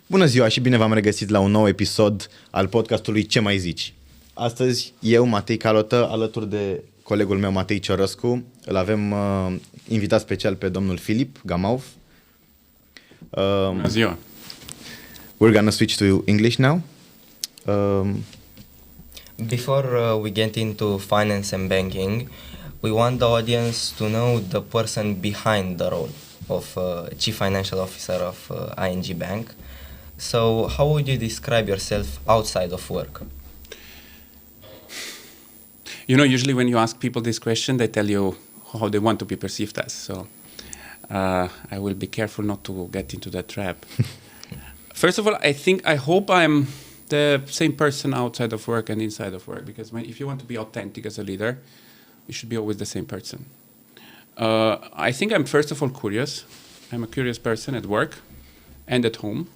Bună ziua și bine v-am regăsit la un nou episod al podcastului Ce mai zici? Astăzi eu, Matei Calotă, alături de colegul meu Matei Ciorascu, îl avem invitat special pe domnul Philipp Gamauf. Bună ziua! We're gonna switch to English now. Before we get into finance and banking, we want the audience to know the person behind the role of Chief Financial Officer of ING Bank. So, how would you describe yourself outside of work? You know, usually when you ask people this question, they tell you how they want to be perceived as. So, I will be careful not to get into that trap. First of all, I hope I'm the same person outside of work and inside of work, because if you want to be authentic as a leader, you should be always the same person. I think I'm first of all curious. I'm a curious person at work and at home.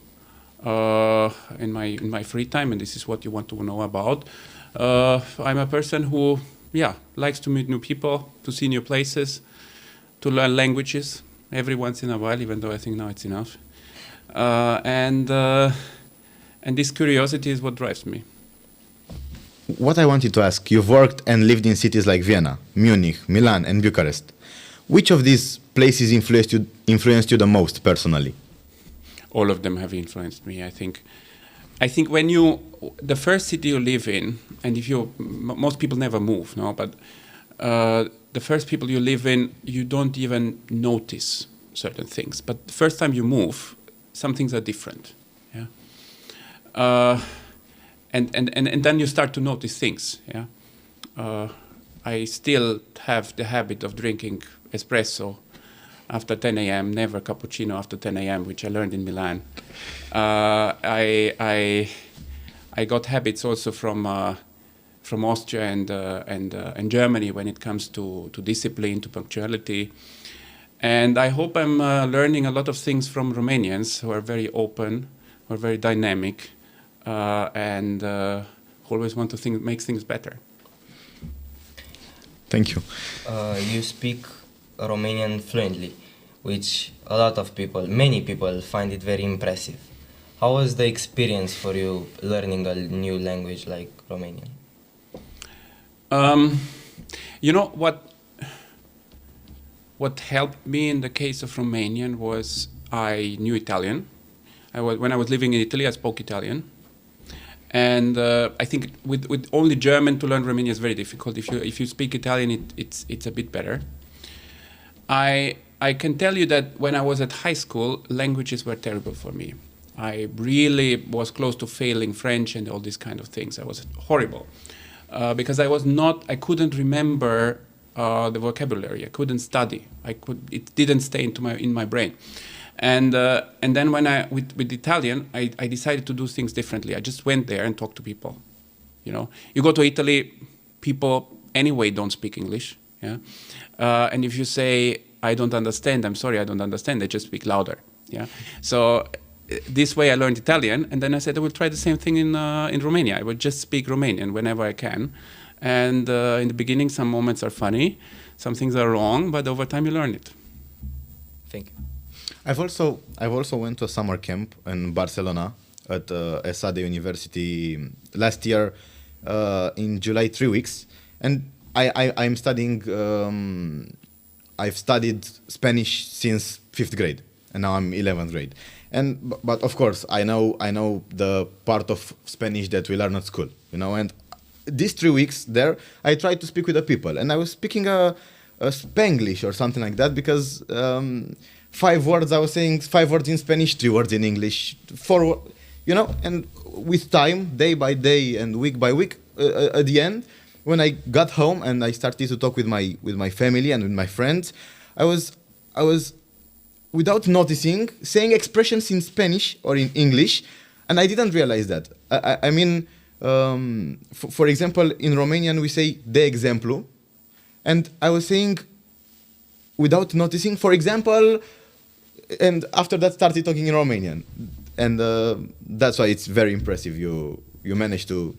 In my free time, and this is what you want to know about. I'm a person who, likes to meet new people, to see new places, to learn languages every once in a while, even though I think now it's enough. And this curiosity is what drives me. What I wanted to ask, you've worked and lived in cities like Vienna, Munich, Milan and Bucharest. Which of these places influenced you the most personally? All of them have influenced me. I think when the first city you live in, and most people never move, no, but the first people you live in, you don't even notice certain things. But the first time you move, some things are different, yeah. And then you start to notice things, yeah. I still have the habit of drinking espresso after 10 a.m., never cappuccino after 10 a.m., which I learned in Milan. I got habits also from Austria and Germany when it comes to discipline, to punctuality. And I hope I'm learning a lot of things from Romanians who are very open, who are very dynamic, and always want to make things better. Thank you. You speak Romanian fluently, which many people find it very impressive. How was the experience for you learning a new language like Romanian? You know what helped me in the case of Romanian was I knew Italian. When I was living in Italy, I spoke Italian. And I think with only German to learn Romanian is very difficult. If you speak Italian, it's a bit better. I can tell you that when I was at high school, languages were terrible for me. I really was close to failing French and all these kind of things. I was horrible because I couldn't remember the vocabulary. I couldn't study. It didn't stay in my brain. And then with Italian, I decided to do things differently. I just went there and talked to people. You know, you go to Italy, people anyway don't speak English. Yeah, and if you say I don't understand, I'm sorry, I don't understand, they just speak louder. Yeah, so this way I learned Italian, and then I said I will try the same thing in Romania. I would just speak Romanian whenever I can, and in the beginning some moments are funny, some things are wrong, but over time you learn it. Thank you. I've also went to a summer camp in Barcelona at ESADE University last year in July, 3 weeks, and I'm studying. I've studied Spanish since 5th grade, and now I'm 11th grade. But of course, I know the part of Spanish that we learn at school, you know. And these 3 weeks there, I tried to speak with the people, and I was speaking a Spanglish or something like that because 5 words I was saying 5 words in Spanish, 3 words in English, 4, you know. And with time, day by day and week by week, at the end, when I got home and I started to talk with my family and with my friends, I was without noticing saying expressions in Spanish or in English, and I didn't realize that. I mean, for example, in Romanian we say de exemplu, and I was saying without noticing, for example, and after that started talking in Romanian, and that's why it's very impressive. You managed to.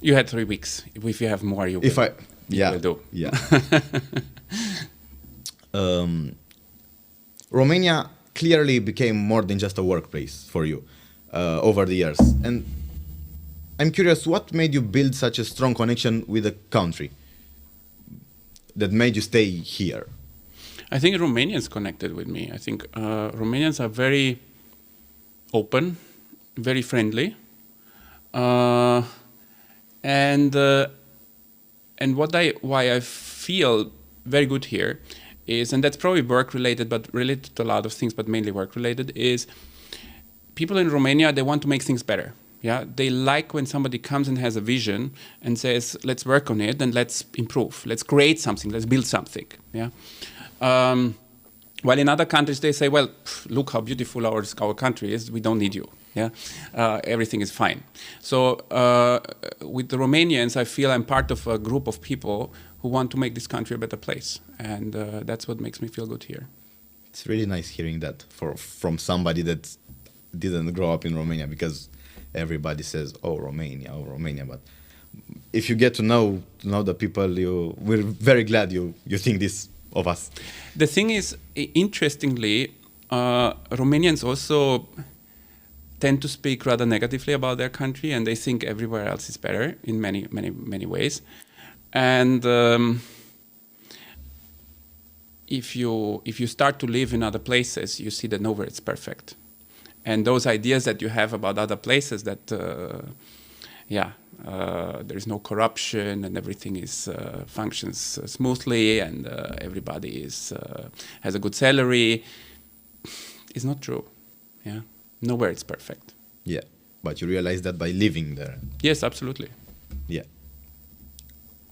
You had 3 weeks. If you have more, you will do. Yeah. Romania clearly became more than just a workplace for you. over the years. And I'm curious, what made you build such a strong connection with the country that made you stay here? I think Romanians connected with me. I think Romanians are very open, very friendly, and why I feel very good here is, and that's probably work related, but related to a lot of things, but mainly work related, is people in Romania, they want to make things better. Yeah, they like when somebody comes and has a vision and says, let's work on it and let's improve, let's create something, let's build something. Yeah. While in other countries they say, well, look how beautiful our country is, we don't need you. Yeah, everything is fine. So with the Romanians, I feel I'm part of a group of people who want to make this country a better place, and that's what makes me feel good here. It's really nice hearing that from somebody that didn't grow up in Romania, because everybody says, oh, Romania. But if you get to know the people, we're very glad you think this of us. The thing is, interestingly, Romanians also tend to speak rather negatively about their country, and they think everywhere else is better in many ways. And if you start to live in other places, you see that nowhere it's perfect. And those ideas that you have about other places, that there is no corruption and everything is functions smoothly and everybody has a good salary, is not true. Yeah, nowhere it's perfect. Yeah, but you realize that by living there. Yes, absolutely. Yeah.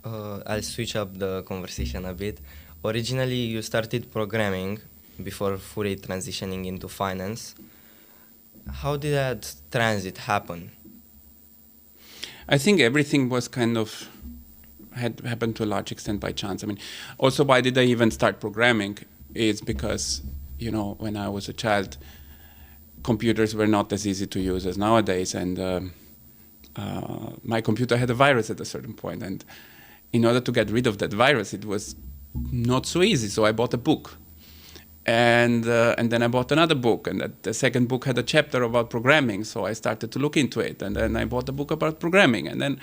I'll switch up the conversation a bit. Originally, you started programming before fully transitioning into finance. How did that transit happen? I think everything was kind of had happened to a large extent by chance. I mean, also why did I even start programming is because, when I was a child, computers were not as easy to use as nowadays, and my computer had a virus at a certain point, and in order to get rid of that virus, it was not so easy. So I bought a book. And then I bought another book, and the second book had a chapter about programming, so I started to look into it, and then I bought a book about programming, and then,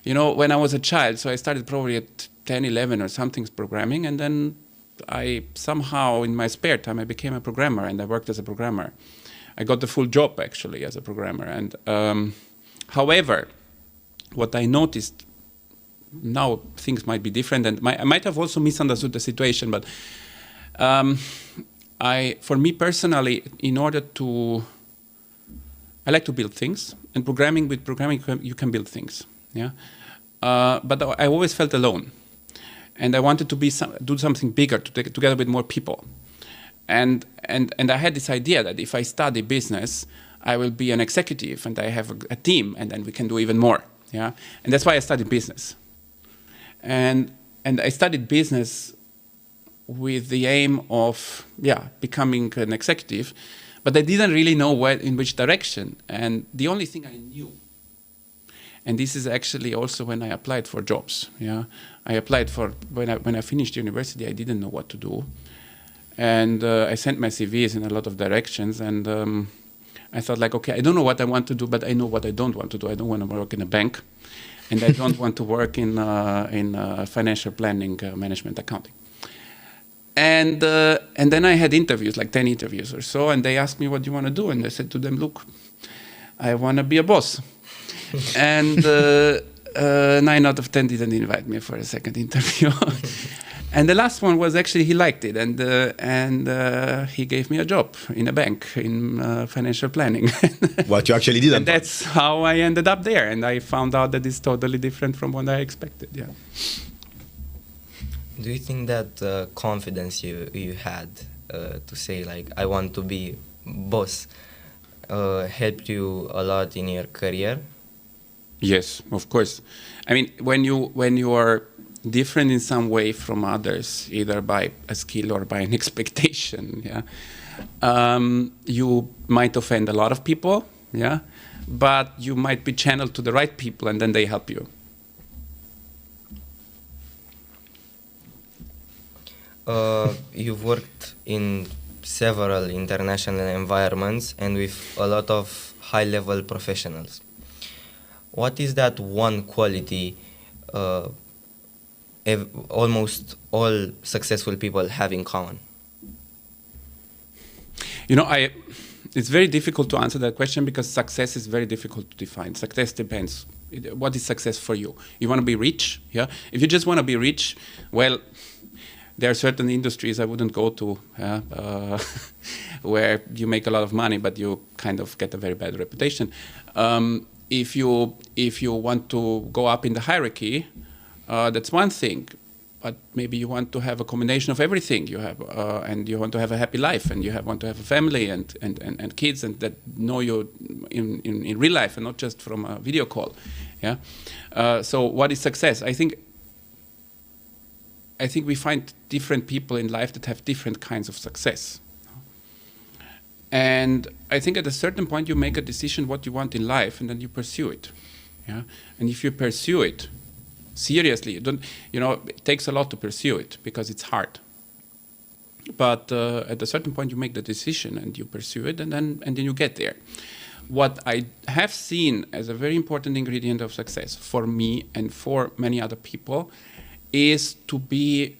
when I was a child, so I started probably at 10, 11 or something programming, and then I somehow, in my spare time, I became a programmer, and I worked as a programmer. I got the full job, actually, as a programmer, and however, what I noticed, now things might be different, and I might have also misunderstood the situation, but for me personally, I like to build things, and with programming you can build things, yeah. But I always felt alone, and I wanted to do something bigger together with more people, and I had this idea that if I study business, I will be an executive, and I have a team, and then we can do even more, yeah. And that's why I studied business, and I studied business with the aim of becoming an executive, but I didn't really know in which direction. And the only thing I knew, and this is actually also when I applied for jobs. Yeah, I applied for when I finished university. I didn't know what to do, and I sent my CVs in a lot of directions. And I thought, like, okay, I don't know what I want to do, but I know what I don't want to do. I don't want to work in a bank, and I don't want to work in financial planning, management, accounting. And then I had interviews, like 10 interviews or so, and they asked me, what do you want to do? And I said to them, look, I want to be a boss. And 9 out of 10 didn't invite me for a second interview. And the last one was actually, he liked it, and he gave me a job in a bank in financial planning. What you actually did. And that's how I ended up there, and I found out that it's totally different from what I expected, yeah. Do you think that confidence you had to say, like, I want to be boss, helped you a lot in your career? Yes, of course. I mean, when you are different in some way from others, either by a skill or by an expectation, you might offend a lot of people, but you might be channeled to the right people, and then they help you. You've worked in several international environments and with a lot of high-level professionals. What is that one quality almost all successful people have in common? It's very difficult to answer that question because success is very difficult to define. Success depends. What is success for you? You want to be rich? Yeah. If you just want to be rich, well, there are certain industries I wouldn't go to where you make a lot of money, but you kind of get a very bad reputation. If you want to go up in the hierarchy, that's one thing. But maybe you want to have a combination of everything you have, and you want to have a happy life, and you want to have a family and kids, and that know you in real life and not just from a video call. Yeah. So what is success? I think we find different people in life that have different kinds of success. And I think at a certain point you make a decision what you want in life, and then you pursue it. Yeah. And if you pursue it seriously, it takes a lot to pursue it because it's hard. But at a certain point, you make the decision and you pursue it, and then you get there. What I have seen as a very important ingredient of success for me and for many other people is to be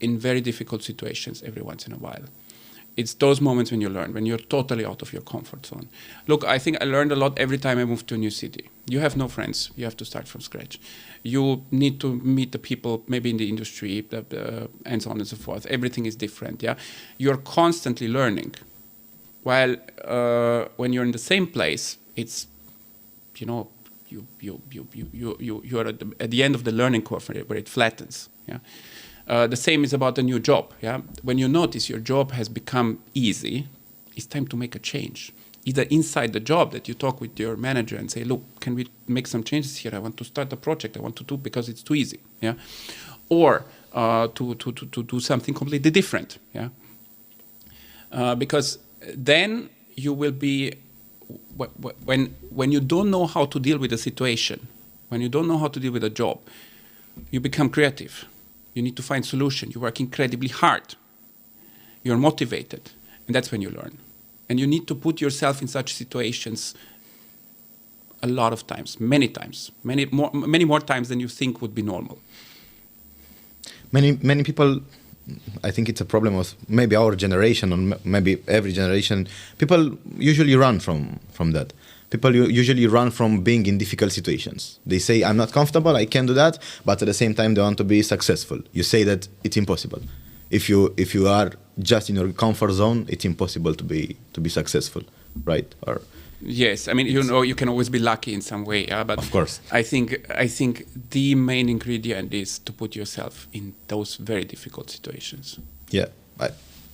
in very difficult situations every once in a while. It's those moments when you learn, when you're totally out of your comfort zone. Look, I think I learned a lot every time I moved to a new city. You have no friends. You have to start from scratch. You need to meet the people, maybe in the industry, and so on and so forth. Everything is different, yeah? You're constantly learning. While when you're in the same place, it's, you're at the end of the learning curve where it flattens, yeah? The same is about a new job. Yeah? When you notice your job has become easy, it's time to make a change. Either inside the job that you talk with your manager and say, look, can we make some changes here? I want to start a project I want to do because it's too easy. Yeah? Or to do something completely different. Yeah? Because then you will be, when you don't know how to deal with a situation, when you don't know how to deal with a job, you become creative. You need to find solution. You work incredibly hard. You're motivated. And that's when you learn. And you need to put yourself in such situations a lot of times, many more times than you think would be normal. Many people, I think it's a problem of maybe our generation or maybe every generation, people usually run from that. People usually run from being in difficult situations. They say, I'm not comfortable, I can't do that, but at the same time they want to be successful. You say that it's impossible. If you are just in your comfort zone, it's impossible to be successful, right? Or yes, I mean, you can always be lucky in some way, yeah, but of course. I think the main ingredient is to put yourself in those very difficult situations. Yeah,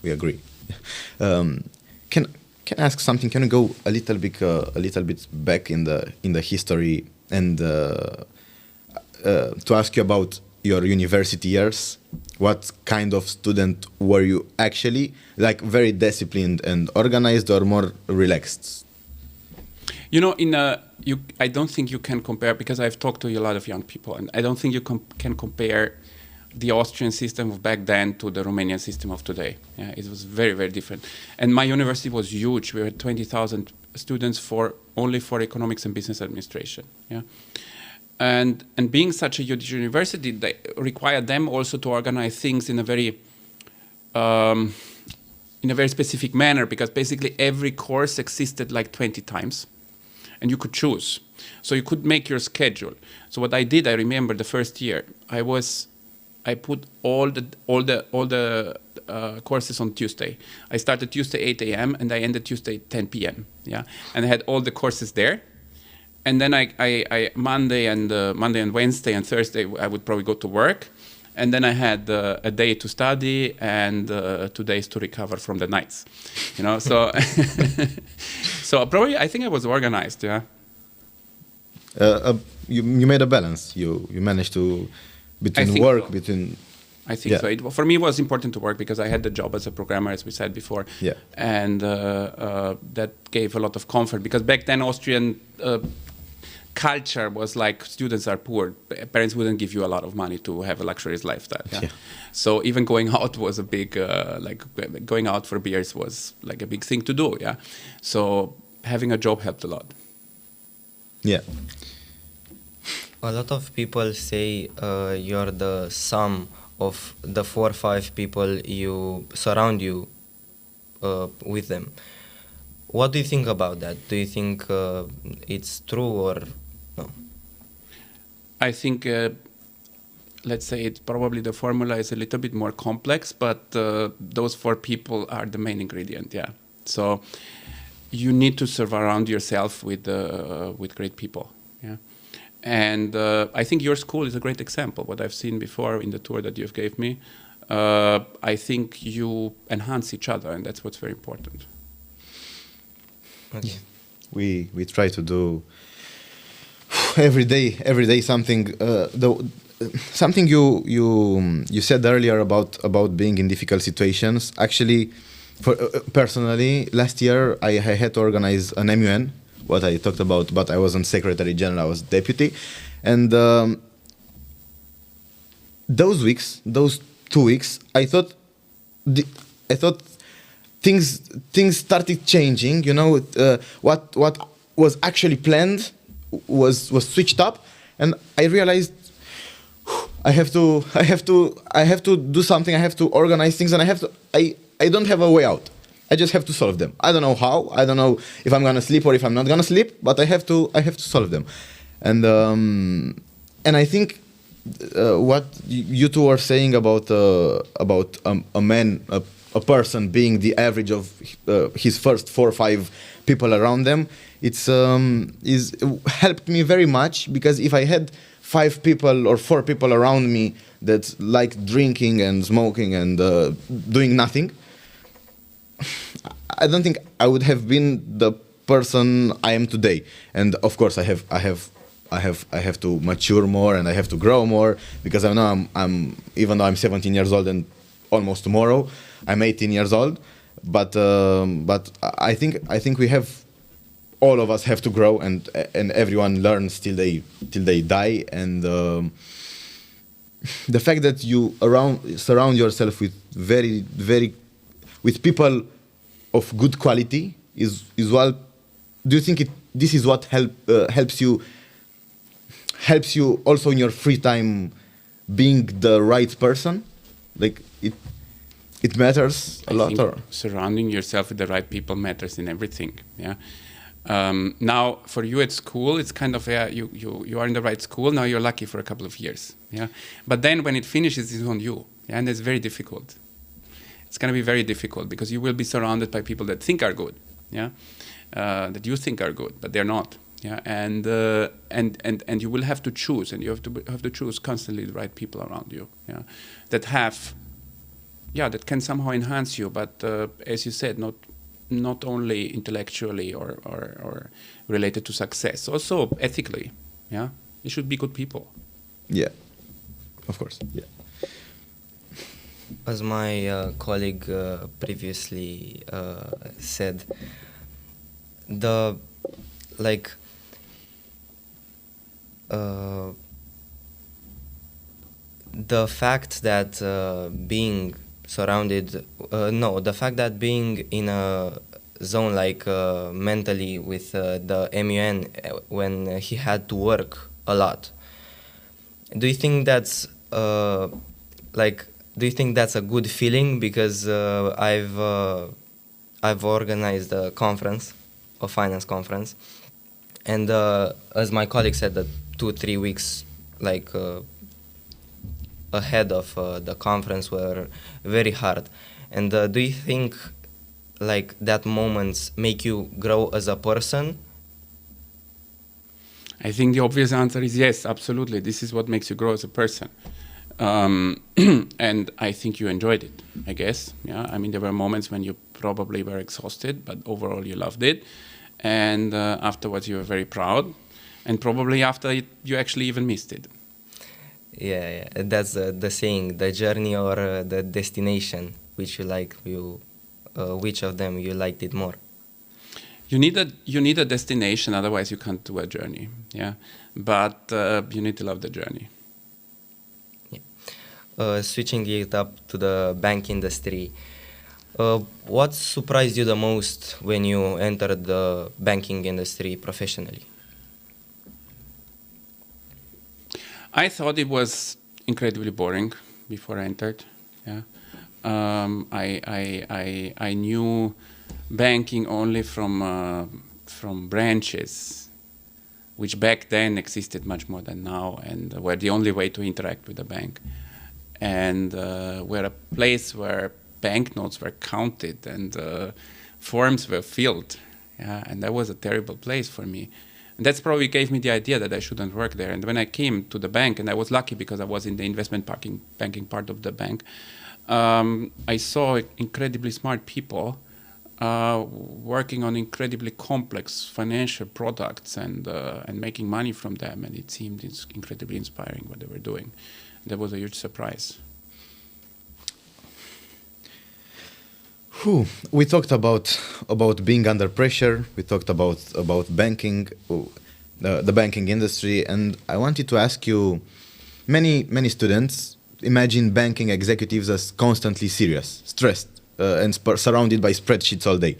we agree. Can I ask something? Can you go a little bit back in the history and to ask you about your university years? What kind of student were you actually? Like very disciplined and organized, or more relaxed? I don't think you can compare, because I've talked to a lot of young people, and I don't think you can compare the Austrian system of back then to the Romanian system of today. Yeah, it was very, very different. And my university was huge. We had 20,000 students only for economics and business administration. Yeah, and being such a huge university, they required them also to organize things in a very specific manner, because basically every course existed like 20 times, and you could choose. So you could make your schedule. So what I did, I remember the first year, I put all the courses on Tuesday. I started Tuesday 8 a.m. and I ended Tuesday 10 p.m. Yeah, and I had all the courses there. And then I Monday and Wednesday and Thursday I would probably go to work, and then I had a day to study and 2 days to recover from the nights. So so probably I think I was organized. Yeah. You made a balance. You managed to. Between work, so. I think so. For me, it was important to work because I had the job as a programmer, as we said before. Yeah. And that gave a lot of comfort, because back then Austrian culture was like, students are poor. Parents wouldn't give you a lot of money to have a luxurious lifestyle. Yeah? Yeah. So even going out was a big, going out for beers was like a big thing to do. Yeah. So having a job helped a lot. Yeah. A lot of people say you're the sum of the 4 or 5 people you surround you with them. What do you think about that? Do you think it's true or no? I think, let's say, it's probably the formula is a little bit more complex, but those 4 people are the main ingredient. Yeah. So you need to surround yourself with great people. Yeah. And I think your school is a great example. What I've seen before in the tour that you've gave me, I think you enhance each other, and that's what's very important. Okay. We try to do every day something. Something you said earlier about being in difficult situations. Actually, for personally, last year I had to organize an MUN. What I talked about, but I wasn't Secretary General, I was Deputy. And those 2 weeks, I thought things started changing. You know, what was actually planned was switched up, and I realized I have to do something. I have to organize things, and I don't have a way out. I just have to solve them. I don't know how. I don't know if I'm gonna sleep or if I'm not gonna sleep. But I have to solve them, and I think what you two are saying about a man, a person being the average of his first 4 or 5 people around them, it helped me very much, because if I had 5 people or 4 people around me that like drinking and smoking and doing nothing, I don't think I would have been the person I am today. And of course, I have to mature more and I have to grow more, because I know I'm even though I'm 17 years old and almost tomorrow I'm 18 years old, but I think we have, all of us have to grow, and everyone learns till they die. And the fact that you surround yourself with with people of good quality is what. Do you think this is what helps you also in your free time being the right person? Like it matters a lot. Or surrounding yourself with the right people matters in everything. Yeah. Now for you at school, it's kind of you are in the right school. Now you're lucky for a couple of years. Yeah. But then when it finishes, it's on you. Yeah, and it's very difficult. It's going to be very difficult, because you will be surrounded by people that think are good, yeah, that you think are good, but they're not, yeah, and you will have to choose, and you have to choose constantly the right people around you, yeah, that can somehow enhance you, but as you said, not only intellectually or related to success, also ethically, yeah, you should be good people. Yeah, of course, yeah. As my colleague previously said, the fact that being in a zone like mentally with the MUN, when he had to work a lot, do you think that's do you think that's a good feeling? Because I've organized a conference, a finance conference, and as my colleague said, that 2-3 weeks ahead of the conference were very hard. And do you think that moments make you grow as a person? I think the obvious answer is yes, absolutely. This is what makes you grow as a person. And I think you enjoyed it, I guess. Yeah, I mean, there were moments when you probably were exhausted, but overall you loved it. And afterwards you were very proud. And probably after it, you actually even missed it. Yeah. That's the saying, the journey or the destination, which which of them you liked it more? You need a destination, otherwise you can't do a journey. Yeah, but you need to love the journey. Switching it up to the bank industry, What surprised you the most when you entered the banking industry professionally? I thought it was incredibly boring before I entered. Yeah, I knew banking only from branches, which back then existed much more than now, and were the only way to interact with the bank, and were a place where banknotes were counted and forms were filled. Yeah, and that was a terrible place for me. And that's probably gave me the idea that I shouldn't work there. And when I came to the bank, and I was lucky because I was in the investment banking part of the bank, I saw incredibly smart people working on incredibly complex financial products and making money from them. And it seemed incredibly inspiring what they were doing. That was a huge surprise. We talked about being under pressure. We talked about banking, the banking industry, and I wanted to ask you: many students imagine banking executives as constantly serious, stressed, and surrounded by spreadsheets all day.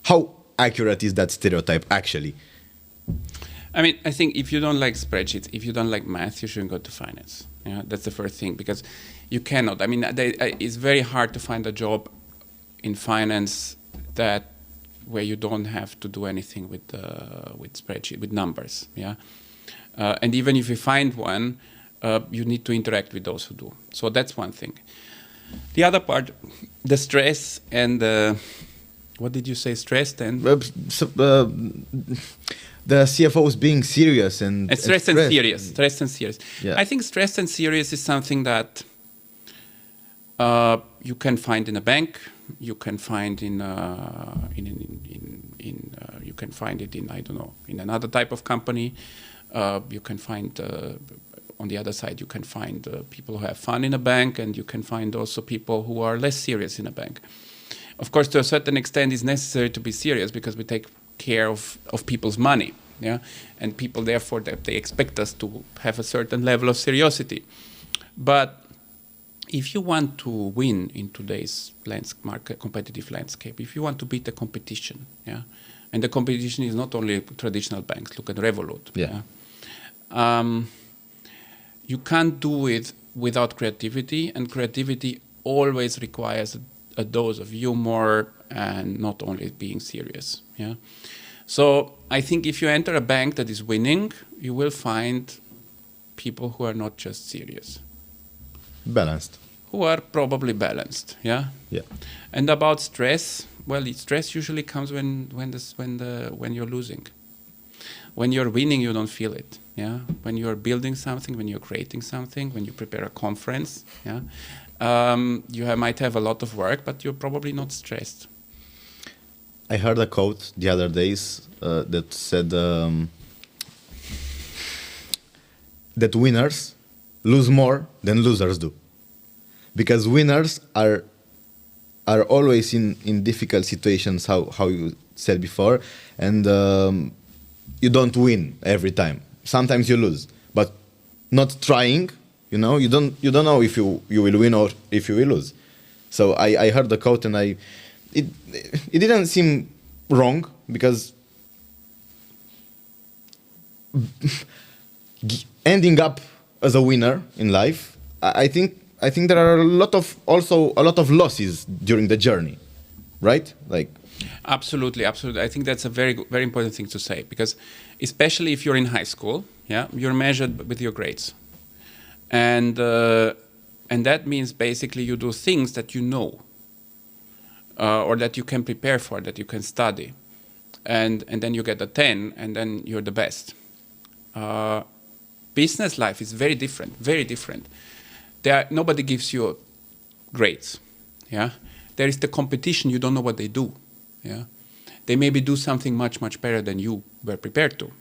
How accurate is that stereotype actually? I mean, I think if you don't like spreadsheets, if you don't like math, you shouldn't go to finance. Yeah, that's the first thing, because you cannot. I mean, it's very hard to find a job in finance where you don't have to do anything with spreadsheet, with numbers. Yeah, and even if you find one, you need to interact with those who do. So that's one thing. The other part, the stress and what did you say? Stressed and the CFOs being serious and stressed and serious. Stressed and serious. Yeah. I think stressed and serious is something that you can find in a bank. You can find you can find it in, I don't know, in another type of company. You can find on the other side, you can find people who have fun in a bank, and you can find also people who are less serious in a bank. Of course, to a certain extent, it's necessary to be serious because we take care of people's money, yeah, and people therefore they expect us to have a certain level of seriosity. But if you want to win in today's competitive landscape, if you want to beat the competition, yeah, and the competition is not only traditional banks. Look at Revolut. Yeah. You can't do it without creativity, and creativity always requires a dose of humor and not only being serious. Yeah. So I think if you enter a bank that is winning, you will find people who are not just serious. Balanced. Who are probably balanced, yeah. Yeah. And about stress, well, stress usually comes when you're losing. When you're winning, you don't feel it, yeah. When you're building something, when you're creating something, when you prepare a conference, yeah, might have a lot of work, but you're probably not stressed. I heard a quote the other days that said that winners lose more than losers do, because winners are always in difficult situations. How you said before, and you don't win every time. Sometimes you lose, but not trying, you don't know if you will win or if you will lose. So I heard the quote, and it didn't seem wrong, because ending up as a winner in life, I think there are a lot of losses during the journey, right? Like, absolutely. I think that's a very very important thing to say, because especially if you're in high school, yeah, you're measured with your grades, and that means basically you do things that you know, or that you can prepare for, that you can study, and then you get a 10, and then you're the best. Business life is very different, very different. Nobody gives you grades, yeah. There is the competition. You don't know what they do, yeah. They maybe do something much better than you were prepared to.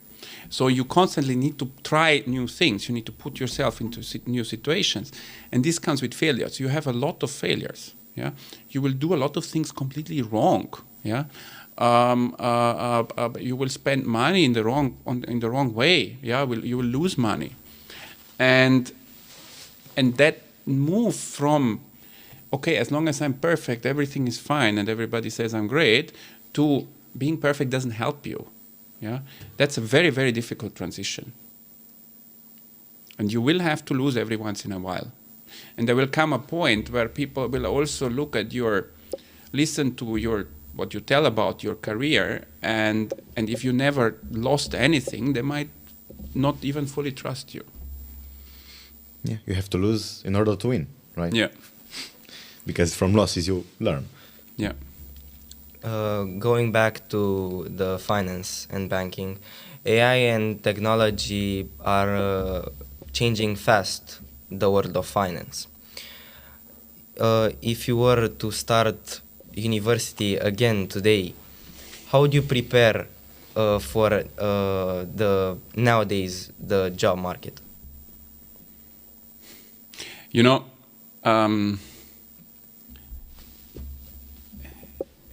So you constantly need to try new things. You need to put yourself into new situations, and this comes with failures. You have a lot of failures, yeah. You will do a lot of things completely wrong, yeah. You will spend money in the wrong way, yeah. You will lose money, and that move from okay, as long as I'm perfect, everything is fine, and everybody says I'm great, to being perfect doesn't help you. Yeah, that's a very, very difficult transition. And you will have to lose every once in a while. And there will come a point where people will also look at listen to what you tell about your career, and if you never lost anything, they might not even fully trust you. Yeah, you have to lose in order to win, right? Yeah. Because from losses you learn. Yeah. Going back to the finance and banking, AI and technology are changing fast the world of finance. If you were to start university again today, how do you prepare for nowadays the job market? You know,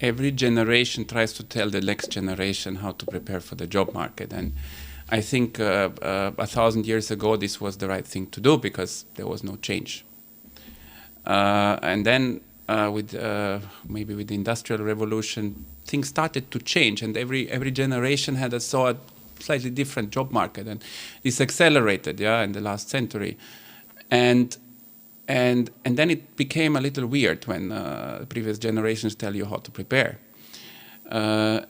every generation tries to tell the next generation how to prepare for the job market, and I think 1,000 years ago this was the right thing to do because there was no change. And then maybe with the Industrial Revolution, things started to change, and every generation saw a slightly different job market, and this accelerated, in the last century, and then it became a little weird when previous generations tell you how to prepare. I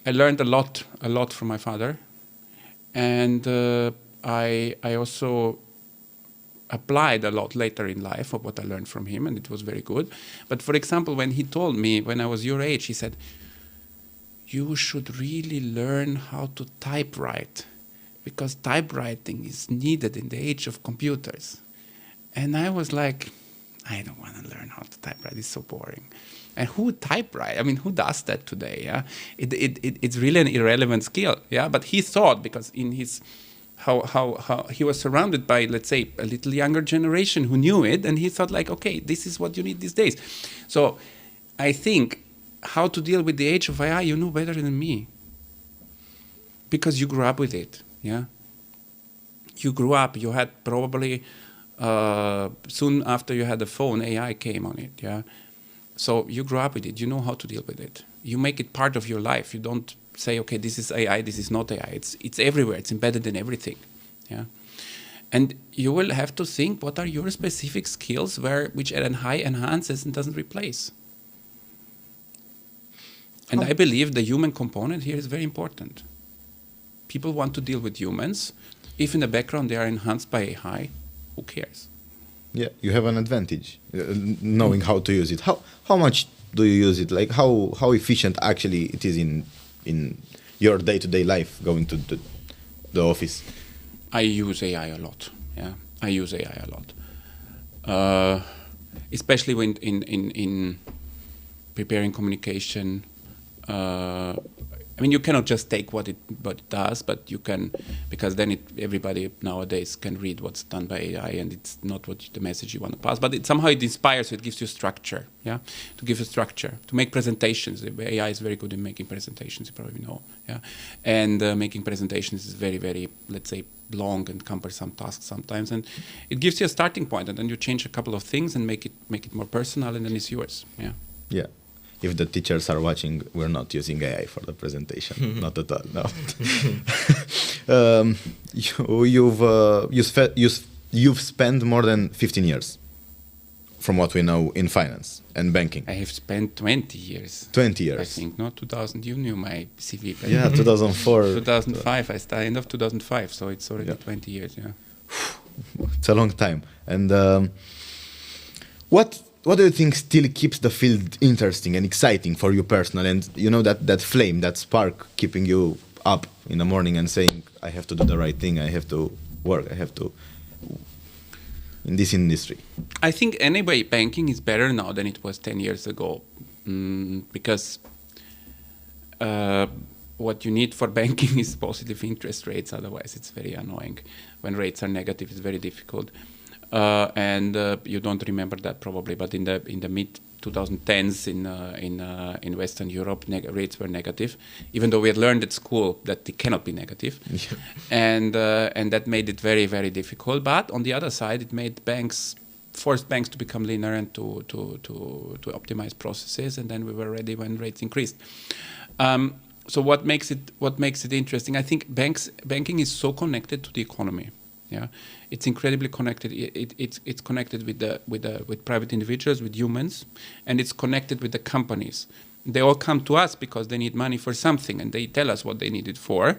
learned a lot from my father, and I also applied a lot later in life of what I learned from him, and it was very good. But for example, when he told me when I was your age, he said, you should really learn how to typewrite, because typewriting is needed in the age of computers. And I was like, I don't want to learn how to typewrite, it's so boring. And who typewrite? I mean, who does that today? Yeah, it's really an irrelevant skill. Yeah, but he thought, because in his how he was surrounded by, let's say, a little younger generation who knew it, and he thought like, okay, this is what you need these days. So I think how to deal with the age of AI, you know better than me, because you grew up with it. Yeah, you grew up. You had probably soon after you had the phone, AI came on it. Yeah. So you grew up with it. You know how to deal with it. You make it part of your life. You don't say, okay, this is AI, this is not AI. It's everywhere. It's embedded in everything. Yeah. And you will have to think, what are your specific skills which AI enhances and doesn't replace? And I believe the human component here is very important. People want to deal with humans. If in the background they are enhanced by AI, who cares? Yeah, you have an advantage knowing how to use it. How much do you use it? Like how efficient actually it is in your day-to-day life going to the office? I use AI a lot. Yeah, I use AI a lot, especially when in preparing communication. I mean, you cannot just take what it does, but you can, because then everybody nowadays can read what's done by AI, and it's not the message you want to pass. But somehow it inspires you. It gives you structure. Yeah, to give you structure to make presentations. AI is very good in making presentations. You probably know. Yeah, and making presentations is very, very, let's say, long and cumbersome task sometimes, and it gives you a starting point, and then you change a couple of things and make it more personal, and then it's yours. Yeah. Yeah. If the teachers are watching, we're not using AI for the presentation, not at all. No. You've spent more than 15 years, from what we know, in finance and banking. I have spent 20 years. 20 years. I think, not 2000. You knew my CV. Yeah, 2004. 2005. I started end of 2005, so it's already 20 years. Yeah. It's a long time. And what do you think still keeps the field interesting and exciting for you personally? And you know that flame, that spark keeping you up in the morning and saying, I have to do the right thing, I have to work, I have to in this industry? I think anyway, banking is better now than it was 10 years ago, because what you need for banking is positive interest rates. Otherwise, it's very annoying. When rates are negative, it's very difficult. And you don't remember that probably, but in the mid 2010s in Western Europe, rates were negative, even though we had learned at school that they cannot be negative, and that made it very, very difficult. But on the other side, it made banks forced banks to become leaner and to optimize processes, and then we were ready when rates increased. So what makes it interesting? I think banking is so connected to the economy. Yeah, it's incredibly connected. It's connected with private individuals, with humans, and it's connected with the companies. They all come to us because they need money for something, and they tell us what they need it for,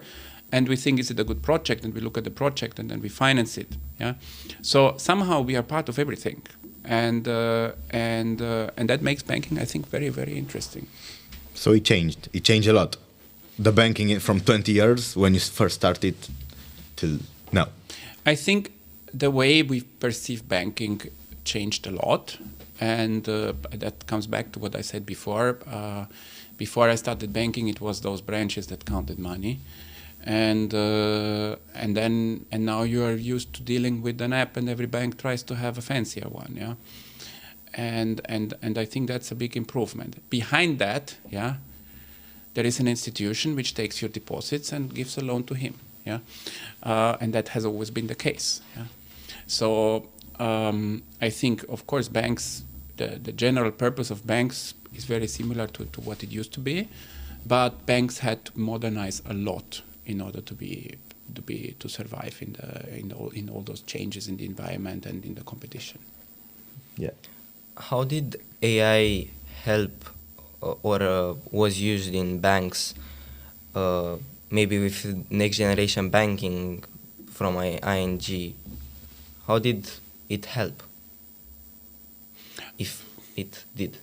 and we think is it a good project, and we look at the project, and then we finance it. Yeah, so somehow we are part of everything, and that makes banking, I think, very, very interesting. So it changed. It changed a lot. The banking from 20 years when you first started till now. I think the way we perceive banking changed a lot, and that comes back to what I said before. Before I started banking, it was those branches that counted money, and now you are used to dealing with an app, and every bank tries to have a fancier one. Yeah, and I think that's a big improvement. Behind that, yeah, there is an institution which takes your deposits and gives a loan to him. Yeah, and that has always been the case. Yeah, so I think, of course, banks, the general purpose of banks is very similar to what it used to be, but banks had to modernize a lot in order to survive in all those changes in the environment and in the competition. Yeah. How did AI help or was used in banks? Maybe with next generation banking from ING, how did it help? If it did.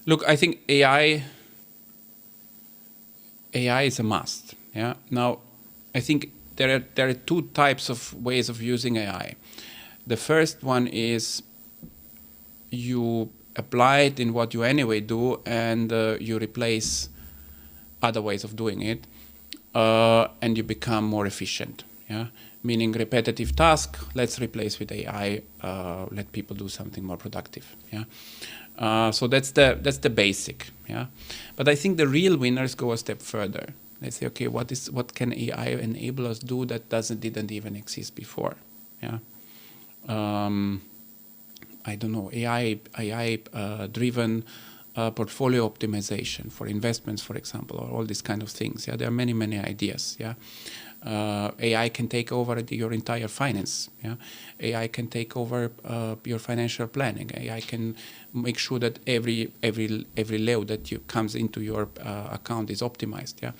Look, I think AI is a must. Yeah. Now, I think there are two types of ways of using AI. The first one is you apply it in what you anyway do, and you replace other ways of doing it. And you become more efficient, yeah. Meaning repetitive task, let's replace with AI. Let people do something more productive, yeah. So that's the basic, yeah. But I think the real winners go a step further. They say, okay, what can AI enable us do that didn't even exist before, yeah. I don't know, AI driven. Portfolio optimization for investments, for example, or all these kind of things. Yeah, there are many ideas. Yeah, AI can take over your entire finance. Yeah, AI can take over your financial planning. AI can make sure that every leu that comes into your account is optimized. Yeah,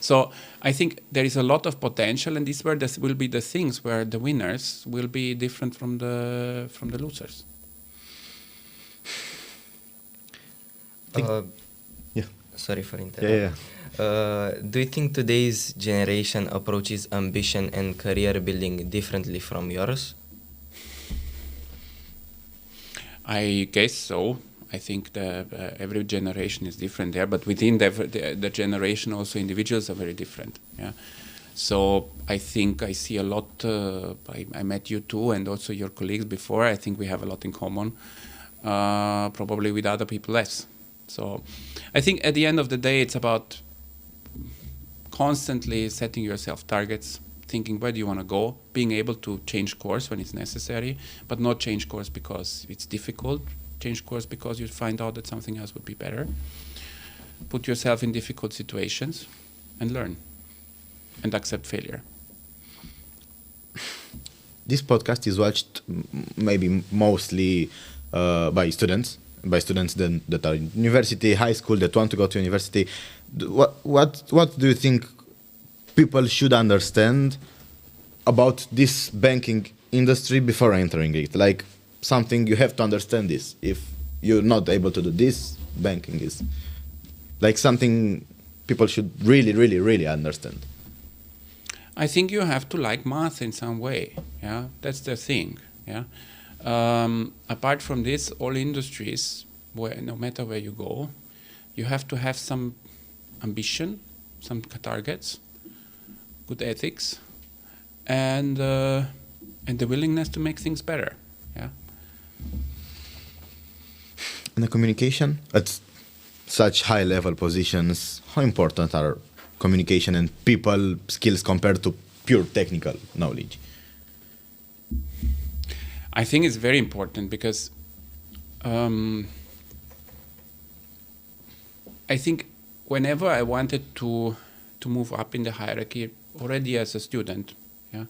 so I think there is a lot of potential, and this will be the things where the winners will be different from the losers. Sorry for interrupting. Do you think today's generation approaches ambition and career building differently from yours? I guess so. I think every generation is different there, but within the generation also individuals are very different. Yeah. So I think I see a lot. I met you too, and also your colleagues before. I think we have a lot in common. Probably with other people less. So I think at the end of the day, it's about constantly setting yourself targets, thinking where do you want to go, being able to change course when it's necessary, but not change course because it's difficult, change course because you find out that something else would be better. Put yourself in difficult situations and learn and accept failure. This podcast is watched maybe mostly by students that are in university, high school, that want to go to university. What do you think people should understand about this banking industry before entering it? Like something you have to understand this. If you're not able to do this, banking is like something people should really understand. I think you have to like math in some way. Yeah, that's the thing. Yeah. Apart from this, all industries, no matter where you go, you have to have some ambition, some targets, good ethics, and the willingness to make things better. Yeah. And the communication at such high-level positions, how important are communication and people skills compared to pure technical knowledge? I think it's very important because I think whenever I wanted to move up in the hierarchy, already as a student, yeah,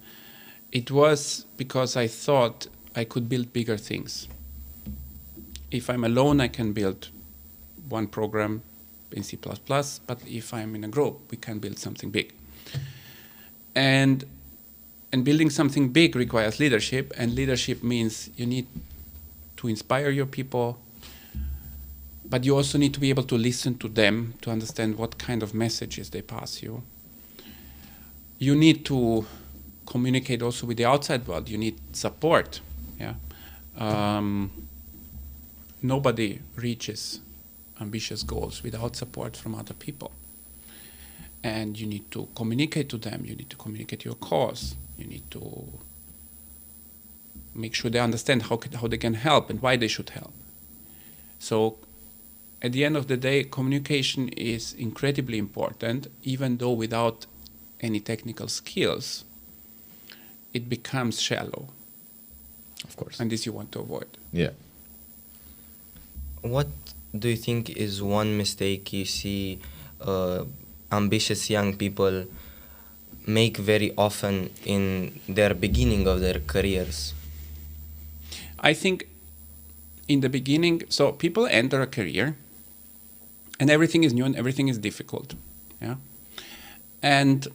it was because I thought I could build bigger things. If I'm alone, I can build one program in C++, but if I'm in a group, we can build something big. And building something big requires leadership, and leadership means you need to inspire your people, but you also need to be able to listen to them to understand what kind of messages they pass you. You need to communicate also with the outside world. You need support. Yeah, nobody reaches ambitious goals without support from other people. And you need to communicate to them. You need to communicate your cause. You need to make sure they understand how they can help and why they should help. So at the end of the day, communication is incredibly important, even though without any technical skills, it becomes shallow. Of course. And this you want to avoid. Yeah. What do you think is one mistake you see ambitious young people make very often in their beginning of their careers? I think in the beginning, so people enter a career and everything is new and everything is difficult. Yeah. And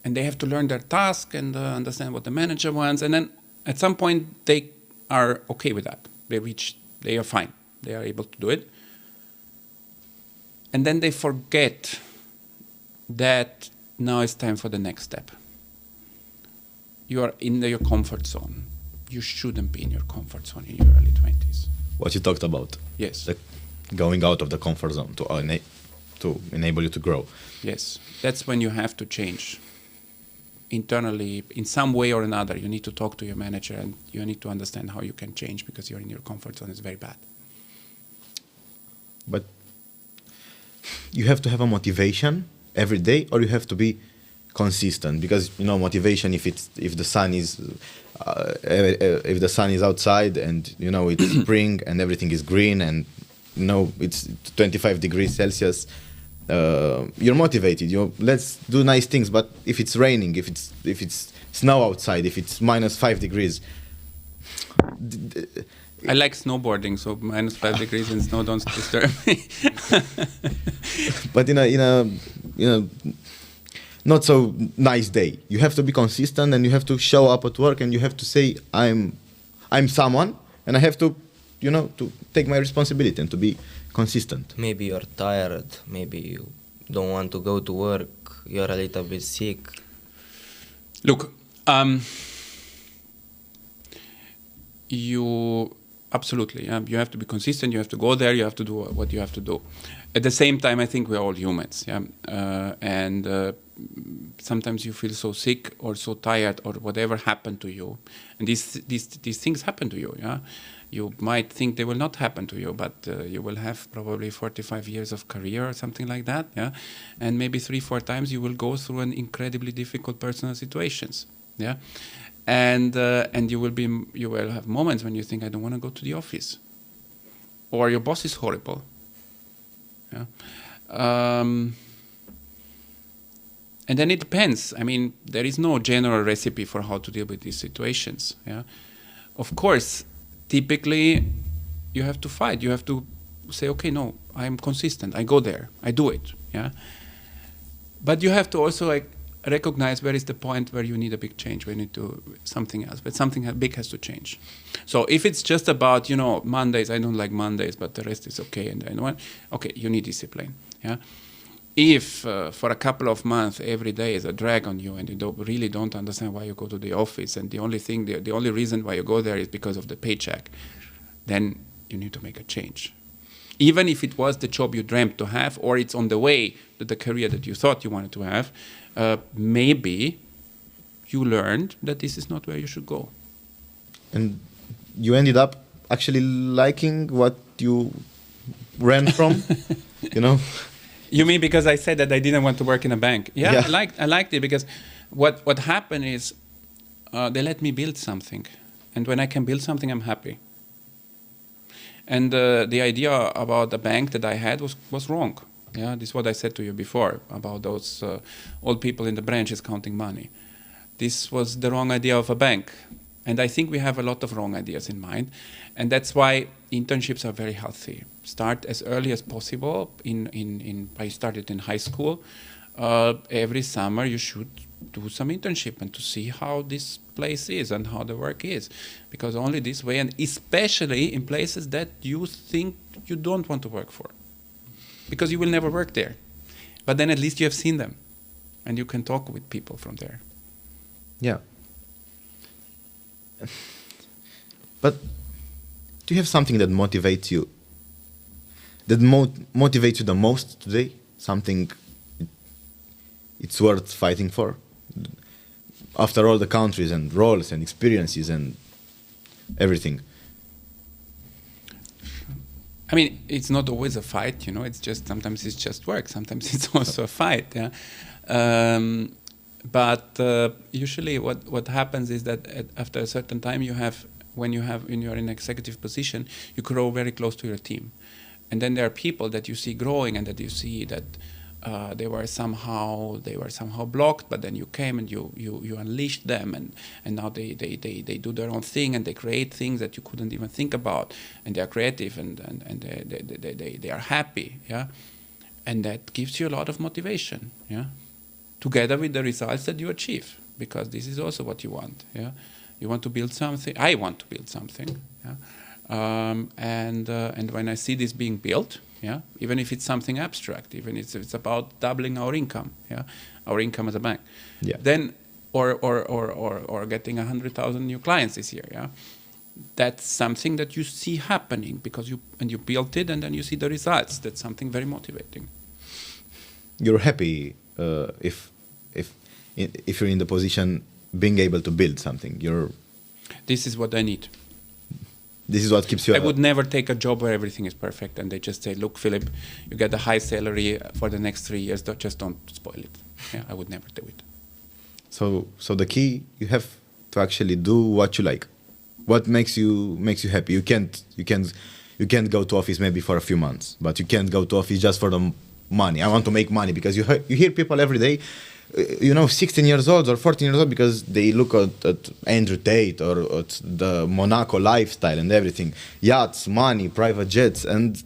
they have to learn their task and understand what the manager wants. And then at some point they are okay with that. They are fine. They are able to do it. And then they forget that now it's time for the next step. You are in your comfort zone. You shouldn't be in your comfort zone in your early 20s. What you talked about. Yes. Going out of the comfort zone to enable you to grow. Yes. That's when you have to change. Internally, in some way or another, you need to talk to your manager and you need to understand how you can change because you're in your comfort zone. It's very bad. But you have to have a motivation every day, or you have to be consistent, because motivation, if the sun is outside and it's spring and everything is green and it's 25 degrees Celsius, you're motivated. Let's do nice things. But if it's raining, if it's snow outside, if it's -5 degrees. I like snowboarding, so -5 degrees and snow don't disturb me. But in a not so nice day, you have to be consistent and you have to show up at work and you have to say I'm someone and I have to to take my responsibility and to be consistent. Maybe you're tired. Maybe you don't want to go to work. You're a little bit sick. Look, absolutely. You have to be consistent. You have to go there. You have to do what you have to do. At the same time, I think we're all humans. Yeah, and sometimes you feel so sick or so tired or whatever happened to you, and these things happen to you. Yeah, you might think they will not happen to you, but you will have probably 45 years of career or something like that. Yeah, and maybe 3-4 times you will go through an incredibly difficult personal situations. Yeah. And you will have moments when you think, I don't want to go to the office, or your boss is horrible. Yeah, and then it depends. I mean, there is no general recipe for how to deal with these situations. Yeah, of course, typically you have to fight. You have to say, okay, no, I'm consistent. I go there. I do it. Yeah, but you have to also recognize where is the point where you need a big change, where you need to something else, but something big has to change. So if it's just about, Mondays, I don't like Mondays, but the rest is okay, and then okay, you need discipline. Yeah. If for a couple of months every day is a drag on you and you really don't understand why you go to the office, and the only reason why you go there is because of the paycheck, then you need to make a change. Even if it was the job you dreamt to have, or it's on the way to the career that you thought you wanted to have, maybe you learned that this is not where you should go. And you ended up actually liking what you ran from, You mean because I said that I didn't want to work in a bank? Yeah. I liked it because what happened is they let me build something. And when I can build something, I'm happy. And the idea about the bank that I had was wrong. Yeah, this is what I said to you before about those old people in the branches counting money. This was the wrong idea of a bank. And I think we have a lot of wrong ideas in mind. And that's why internships are very healthy. Start as early as possible. I started in high school. Every summer you should do some internship and to see how this place is and how the work is. Because only this way, and especially in places that you think you don't want to work for. Because you will never work there. But then at least you have seen them. And you can talk with people from there. Yeah. But do you have something that motivates you? That motivates you the most today? Something it's worth fighting for? After all the countries and roles and experiences and everything. I mean, it's not always a fight, it's just, sometimes it's just work, sometimes it's also a fight, yeah. But usually what happens is that after a certain time when you're in an executive position, you grow very close to your team. And then there are people that you see growing and that you see that they were somehow blocked, but then you came and you unleashed them, and now they do their own thing and they create things that you couldn't even think about, and they are creative and they are happy, yeah, and that gives you a lot of motivation, yeah, together with the results that you achieve, because this is also what you want, yeah. You want to build something. I want to build something, yeah. And when I see this being built, yeah, even if it's something abstract, even if it's about doubling our income, yeah, our income as a bank, yeah, then or getting 100,000 new clients this year, yeah, that's something that you see happening because you built it and then you see the results. That's something very motivating. You're happy if you're in the position being able to build something. This is what I need. This is what keeps you. I would never take a job where everything is perfect and they just say, look, Philip, you get a high salary for the next 3 years, just don't spoil it. Yeah, I would never do it. So the key, you have to actually do what you like. What makes you happy. You can't go to office maybe for a few months, but you can't go to office just for the money. I want to make money, because you hear people every day, 16 years old or 14 years old, because they look at Andrew Tate or at the Monaco lifestyle and everything, yachts, money, private jets, and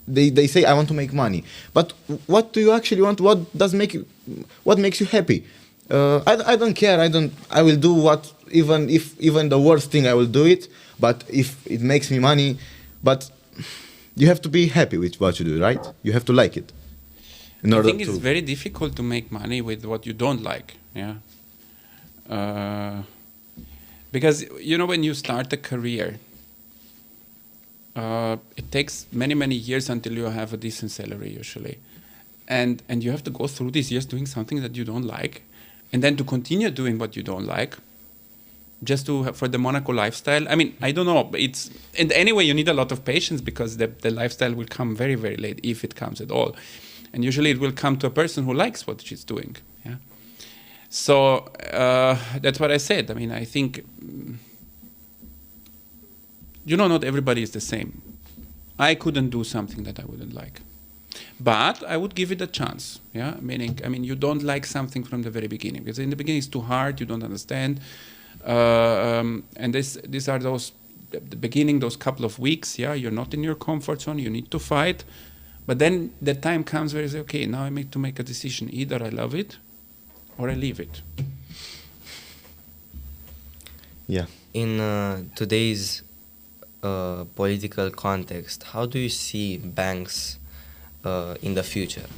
they say, I want to make money. But what do you actually want? What makes you happy? I don't care. I will do what, even the worst thing, I will do it. But if it makes me money, but you have to be happy with what you do, right? You have to like it. I think it's very difficult to make money with what you don't like, yeah. Because, when you start a career, it takes many, many years until you have a decent salary, usually. And you have to go through these years doing something that you don't like, and then to continue doing what you don't like, just for the Monaco lifestyle. I mean, I don't know. And anyway, you need a lot of patience, because the lifestyle will come very, very late, if it comes at all. And usually it will come to a person who likes what she's doing. Yeah. So that's what I said. I mean, I think, not everybody is the same. I couldn't do something that I wouldn't like. But I would give it a chance. Yeah. Meaning, you don't like something from the very beginning, because in the beginning it's too hard, you don't understand. And these are the beginning, those couple of weeks, yeah, you're not in your comfort zone, you need to fight. But then the time comes where you say, okay, now I need to make a decision. Either I love it or I leave it. Yeah. In today's political context, how do you see banks in the future?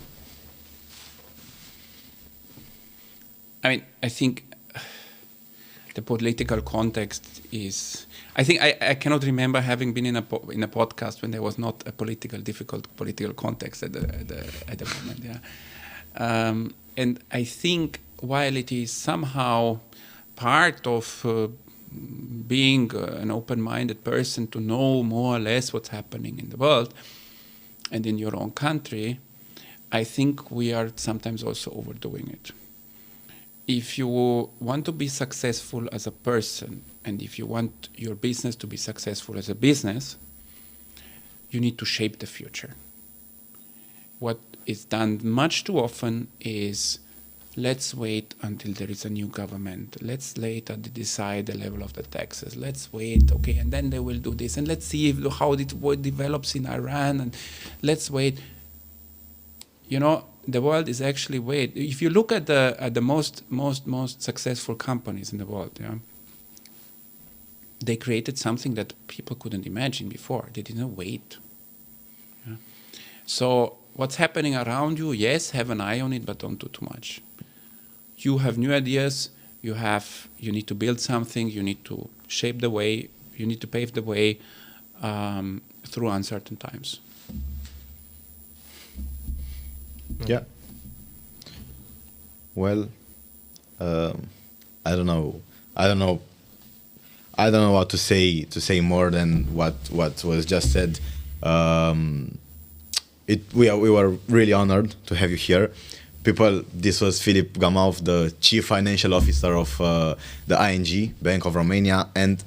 I think the political context is... I think I cannot remember having been in a podcast when there was not a difficult political context at the moment. Yeah, and I think while it is somehow part of being an open-minded person to know more or less what's happening in the world and in your own country, I think we are sometimes also overdoing it. if you want to be successful as a person, and if you want your business to be successful as a business, you need to shape the future. What is done much too often is, let's wait until there is a new government. Let's wait until they decide the level of the taxes. Let's wait, okay, and then they will do this. And let's see how it develops in Iran. And let's wait. You know, the world is actually wait. If you look at the most successful companies in the world, yeah, they created something that people couldn't imagine before. They didn't wait. Yeah? So what's happening around you? Yes, have an eye on it, but don't do too much. You have new ideas. You need to build something. You need to shape the way. You need to pave the way through uncertain times. Yeah. Well, I don't know what to say more than what was just said. We were really honored to have you here. This was Philipp Gamauf, the Chief Financial Officer of the ING, Bank of Romania, and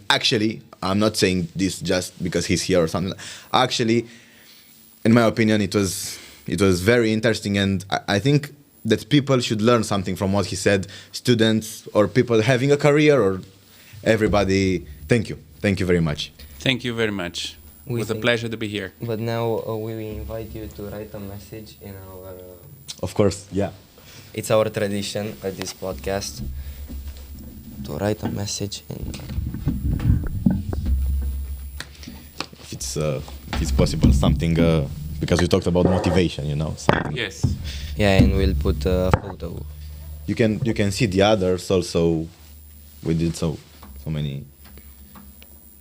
actually, I'm not saying this just because he's here or something. Actually, in my opinion, it was very interesting, and I think that people should learn something from what he said. Students or people having a career or everybody. Thank you very much. Thank you very much. It was a pleasure to be here. But now we will invite you to write a message in our... Of course, yeah. It's our tradition at this podcast to write a message in... If it's possible, something... because we talked about motivation, you know. Something. Yes. Yeah, and we'll put a photo. You can see the others also. We did so many.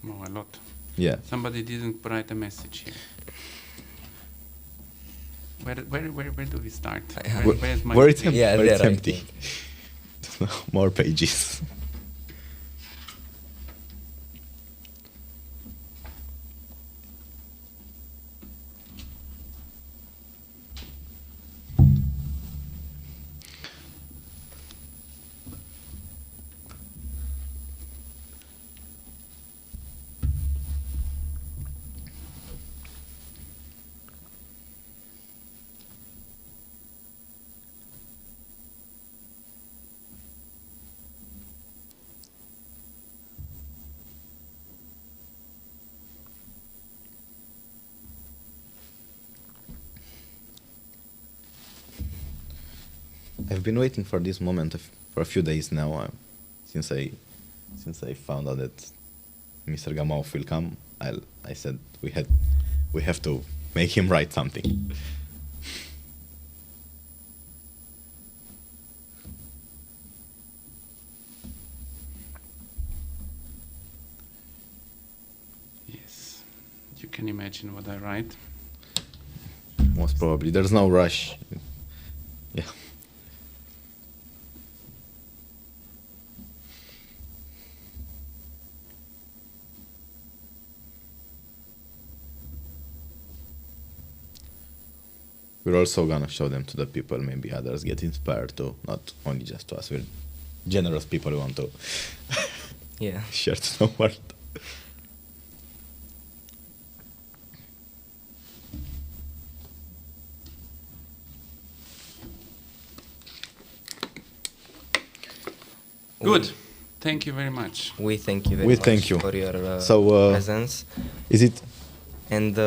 Oh, a lot. Yeah. Somebody didn't write a message here. Where do we start? Where's my where it's empty. Yeah, where it's there, empty. More pages. I've been waiting for this moment for a few days now. Since I found out that Mr. Gamauf will come, I said we have to make him write something. Yes, you can imagine what I write. Most probably, there's no rush. Yeah. We're also gonna show them to the people, maybe others get inspired too, not only just to us. We're generous people who want to share to the world. Good. Thank you very much. We thank you very much for your presence. Is it? And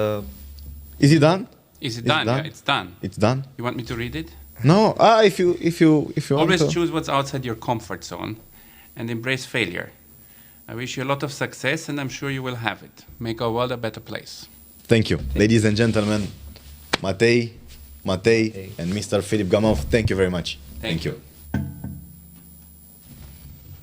is it done? Is it done? Yeah, it's done. It's done. You want me to read it? No. If you want Always to. choose what's outside your comfort zone, and embrace failure. I wish you a lot of success, and I'm sure you will have it. Make our world a better place. Thank you, ladies and gentlemen. Matei, and Mr. Philipp Gamauf. Thank you very much. Thank you.